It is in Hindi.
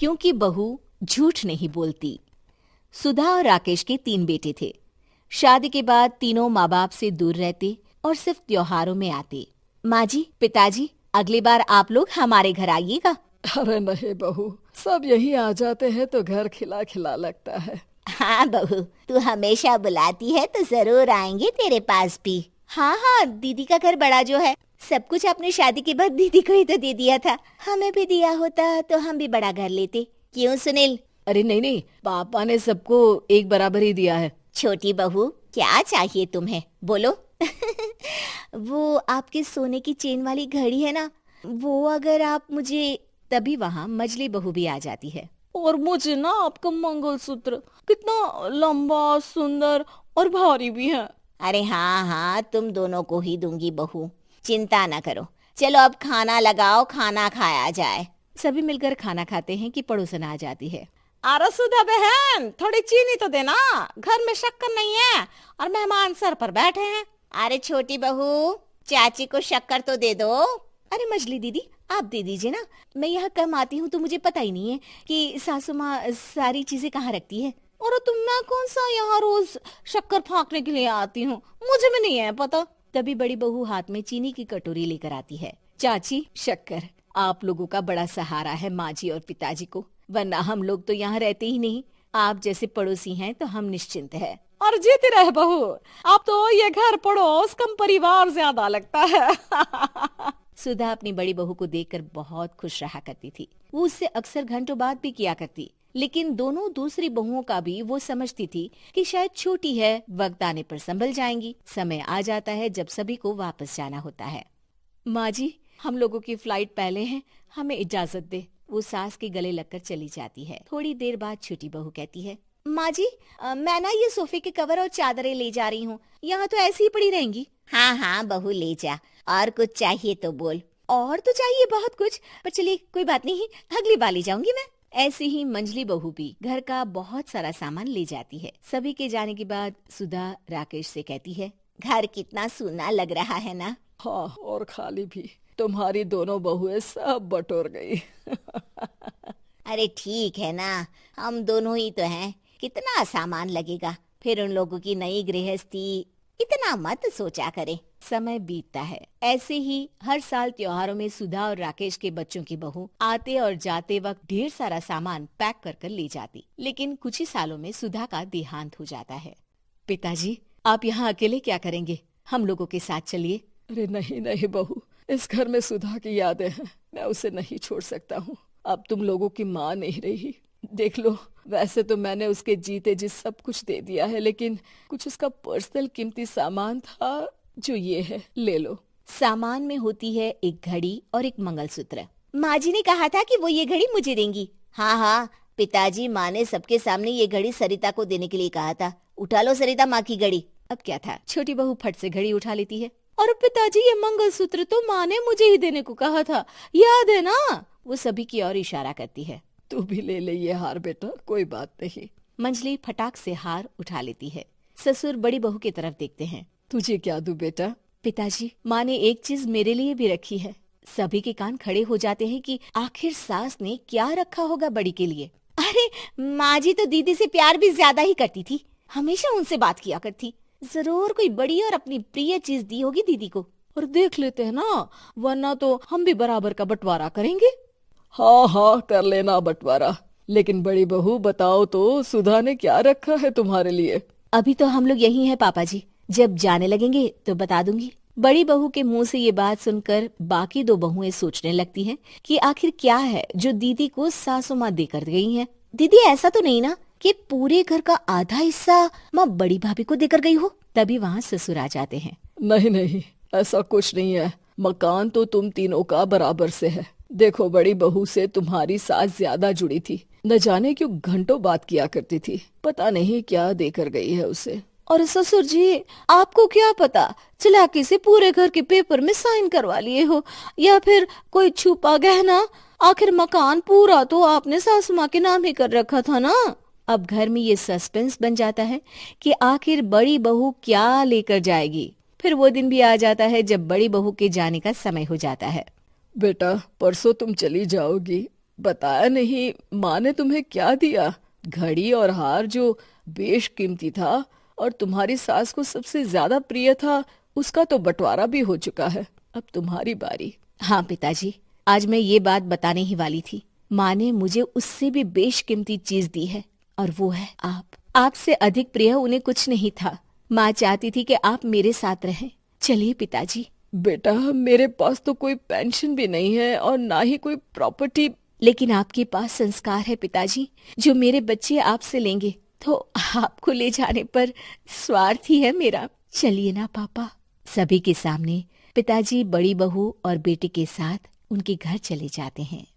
क्योंकि बहू झूठ नहीं बोलती। सुधा और राकेश के 3 बेटे थे। शादी के बाद तीनों माँ बाप से दूर रहते और सिर्फ त्योहारों में आते। माँ जी, पिताजी, अगली बार आप लोग हमारे घर आइएगा। अरे नहीं बहू, सब यही आ जाते हैं तो घर खिला खिला लगता है। हाँ बहू, तू हमेशा बुलाती है तो जरूर आएंगे तेरे पास भी। हाँ हाँ, दीदी का घर बड़ा जो है, सब कुछ आपने शादी के बाद दीदी को ही तो दे दिया था। हमें भी दिया होता तो हम भी बड़ा घर लेते। क्यों सुनील? अरे नहीं नहीं, पापा ने सबको एक बराबर ही दिया है। छोटी बहू, क्या चाहिए तुम्हें, बोलो। वो आपके सोने की चेन वाली घड़ी है ना, वो अगर आप मुझे, तभी वहाँ मजली बहू भी आ जाती है। और मुझे ना आपका मंगलसूत्र कितना लंबा, सुंदर और भारी भी है। अरे हाँ हाँ, तुम दोनों को ही दूंगी बहू, चिंता ना करो। चलो अब खाना लगाओ, खाना खाया जाए। सभी मिलकर खाना खाते हैं कि पड़ोसन आ जाती है। अरे सुधा बहन, थोड़ी चीनी तो देना, घर में शक्कर नहीं है और मेहमान सर पर बैठे हैं। अरे छोटी बहू, चाची को शक्कर तो दे दो। अरे मजली दीदी, आप दे दीजिए ना, मैं यहाँ कम आती हूँ तो मुझे पता ही नहीं है कि सासू माँ सारी चीजें कहाँ रखती है। और तुम, मैं कौन सा यहाँ रोज शक्कर फाँकने के लिए आती हूँ, मुझे भी नहीं है पता। तभी बड़ी बहू हाथ में चीनी की कटोरी लेकर आती है। चाची, शक्कर आप लोगों का बड़ा सहारा है माँ जी और पिताजी को, वरना हम लोग तो यहाँ रहते ही नहीं। आप जैसे पड़ोसी हैं तो हम निश्चिंत है। और जीती रहे बहू, अब तो ये घर पड़ोस कम परिवार ज्यादा लगता है। सुधा अपनी बड़ी बहू को देखकर बहुत खुश रहा करती थी। वो उससे अक्सर घंटों बात भी किया करती, लेकिन दोनों दूसरी बहुओं का भी वो समझती थी कि शायद छोटी है, वक्त आने पर संभल जाएंगी। समय आ जाता है जब सभी को वापस जाना होता है। माँ जी, हम लोगों की फ्लाइट पहले है, हमें इजाजत दे। वो सास के गले लगकर चली जाती है। थोड़ी देर बाद छोटी बहू कहती है, माँ जी, मैं ना ये सोफे के कवर और चादरें ले जा रही हूँ, यहाँ तो ऐसी ही पड़ी रहेंगी। हाँ हाँ बहू, ले जा, और कुछ चाहिए तो बोल। और तो चाहिए बहुत कुछ, पर चलिए कोई बात नहीं, अगली बार ले जाऊंगी मैं। ऐसे ही मंजली बहू भी घर का बहुत सारा सामान ले जाती है। सभी के जाने के बाद सुधा राकेश से कहती है, घर कितना सूना लग रहा है ना। हाँ, और खाली भी। तुम्हारी दोनों बहुएं सब बटोर गई। अरे ठीक है ना, हम दोनों ही तो हैं, कितना सामान लगेगा, फिर उन लोगों की नई गृहस्थी, इतना मत सोचा करे। समय बीतता है। ऐसे ही हर साल त्योहारों में सुधा और राकेश के बच्चों की बहू आते और जाते वक्त ढेर सारा सामान पैक कर कर ले जाती। लेकिन कुछ ही सालों में सुधा का देहांत हो जाता है। पिताजी, आप यहाँ अकेले क्या करेंगे? हम लोगों के साथ चलिए। अरे नहीं नहीं बहू, इस घर में सुधा की यादें हैं, मैं उसे नहीं छोड़ सकता हूँ। अब तुम लोगों की माँ नहीं रही। देख लो, वैसे तो मैंने उसके जीते जी सब कुछ दे दिया है, लेकिन कुछ उसका पर्सनल कीमती सामान था जो ये है, ले लो। सामान में होती है एक घड़ी और एक मंगलसूत्र। माँ जी ने कहा था कि वो ये घड़ी मुझे देंगी। हाँ हाँ, पिताजी, माँ ने सबके सामने ये घड़ी सरिता को देने के लिए कहा था। उठा लो सरिता माँ की घड़ी। अब क्या था, छोटी बहू फट से घड़ी उठा लेती है। और पिताजी, ये मंगलसूत्र तो माँ ने मुझे ही देने को कहा था, याद है ना? वो सभी की ओर इशारा करती है। तू भी ले ले ये हार बेटा, कोई बात नहीं। मंजली फटाक से हार उठा लेती है। ससुर बड़ी बहू की तरफ देखते हैं। तुझे क्या दूं बेटा? पिताजी, माँ ने एक चीज मेरे लिए भी रखी है। सभी के कान खड़े हो जाते हैं कि आखिर सास ने क्या रखा होगा बड़ी के लिए। अरे माँ जी तो दीदी से प्यार भी ज्यादा ही करती थी, हमेशा उनसे बात किया करती। जरूर कोई बड़ी और अपनी प्रिय चीज दी होगी दीदी को। और देख लेते हैं ना, वरना तो हम भी बराबर का बंटवारा करेंगे। हाँ हाँ, कर लेना बंटवारा। लेकिन बड़ी बहू, बताओ तो, सुधा ने क्या रखा है तुम्हारे लिए? अभी तो हम लोग यही हैं पापा जी, जब जाने लगेंगे तो बता दूंगी। बड़ी बहू के मुंह से ये बात सुनकर बाकी दो बहुएं सोचने लगती हैं कि आखिर क्या है जो दीदी को सासू माँ देकर गई हैं। दीदी, ऐसा तो नहीं ना कि पूरे घर का आधा हिस्सा माँ बड़ी भाभी को देकर गई हो? तभी वहाँ ससुर आ जाते हैं। नहीं नहीं, ऐसा कुछ नहीं है। मकान तो तुम तीनों का बराबर से है। देखो, बड़ी बहू से तुम्हारी सास ज्यादा जुड़ी थी, न जाने क्यों घंटों बात किया करती थी। पता नहीं क्या देकर गई है उसे। और ससुर जी, आपको क्या पता, चालाकी से पूरे घर के पेपर में साइन करवा लिए हो, या फिर कोई छुपा गहना। आखिर मकान पूरा तो आपने सासू माँ के नाम ही कर रखा था ना। अब घर में ये सस्पेंस बन जाता है कि आखिर बड़ी बहू क्या लेकर जाएगी। फिर वो दिन भी आ जाता है जब बड़ी बहू के जाने का समय हो जाता है। बेटा, परसों तुम चली जाओगी, बताया नहीं, माँ ने तुम्हें क्या दिया? घड़ी और हार जो बेशकीमती था और तुम्हारी सास को सबसे ज्यादा प्रिय था, उसका तो बंटवारा भी हो चुका है। अब तुम्हारी बारी। हाँ पिताजी, आज मैं ये बात बताने ही वाली थी। माँ ने मुझे उससे भी बेशकीमती चीज दी है और वो है आप। आपसे अधिक प्रिय उन्हें कुछ नहीं था। माँ चाहती थी कि आप मेरे साथ रहें। चलिए पिताजी। बेटा, मेरे पास तो कोई पेंशन भी नहीं है और ना ही कोई प्रॉपर्टी। लेकिन आपके पास संस्कार है पिताजी, जो मेरे बच्चे आपसे लेंगे, तो आपको ले जाने पर स्वार्थ ही है मेरा। चलिए ना पापा। सभी के सामने पिताजी बड़ी बहू और बेटे के साथ उनके घर चले जाते हैं।